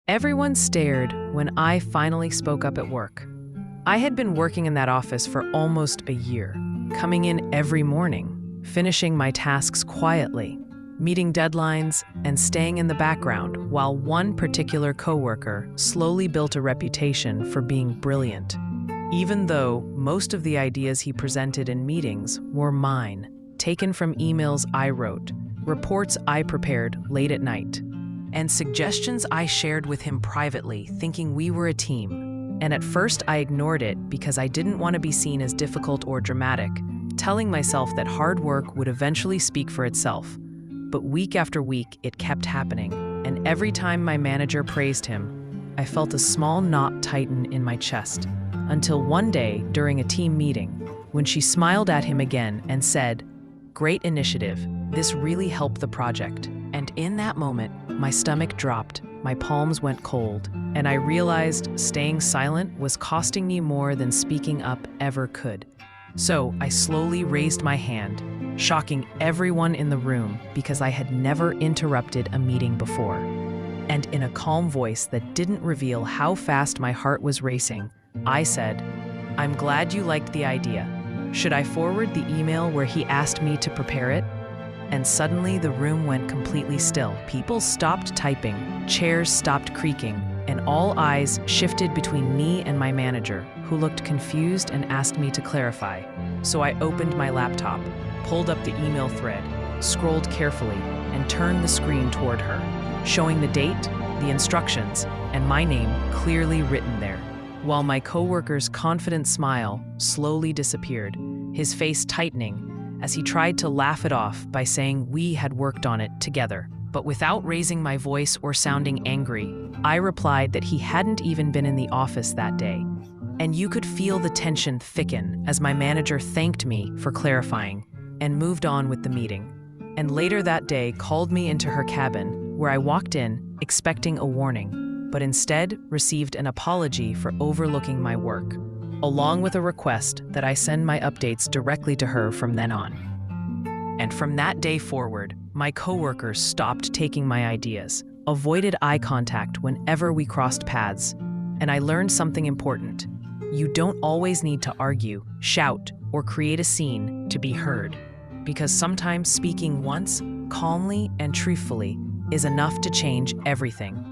Everyone stared when I finally spoke up at work. I had been working in that office for almost a year, coming in every morning, finishing my tasks quietly, meeting deadlines, and staying in the background while one particular coworker slowly built a reputation for being brilliant, even though most of the ideas he presented in meetings were mine, taken from emails I wrote, reports I prepared late at night, and suggestions I shared with him privately, thinking we were a team. And at first I ignored it because I didn't want to be seen as difficult or dramatic, telling myself that hard work would eventually speak for itself. But week after week, it kept happening, and every time my manager praised him, I felt a small knot tighten in my chest, until one day during a team meeting, when she smiled at him again and said, "Great initiative, this really helped the project." And in that moment, my stomach dropped, my palms went cold, and I realized staying silent was costing me more than speaking up ever could. So I slowly raised my hand, shocking everyone in the room because I had never interrupted a meeting before. And in a calm voice that didn't reveal how fast my heart was racing, I said, "I'm glad you liked the idea. Should I forward the email where he asked me to prepare it?" And suddenly the room went completely still. People stopped typing, chairs stopped creaking, and all eyes shifted between me and my manager, who looked confused and asked me to clarify. So I opened my laptop, pulled up the email thread, scrolled carefully, and turned the screen toward her, showing the date, the instructions, and my name clearly written there. While my coworker's confident smile slowly disappeared, his face tightening, as he tried to laugh it off by saying we had worked on it together. But without raising my voice or sounding angry, I replied that he hadn't even been in the office that day. And you could feel the tension thicken as my manager thanked me for clarifying and moved on with the meeting. And later that day called me into her cabin, where I walked in expecting a warning, but instead received an apology for overlooking my work, along with a request that I send my updates directly to her from then on. And from that day forward, my coworkers stopped taking my ideas, avoided eye contact whenever we crossed paths, and I learned something important. You don't always need to argue, shout, or create a scene to be heard, because sometimes speaking once, calmly and truthfully, is enough to change everything.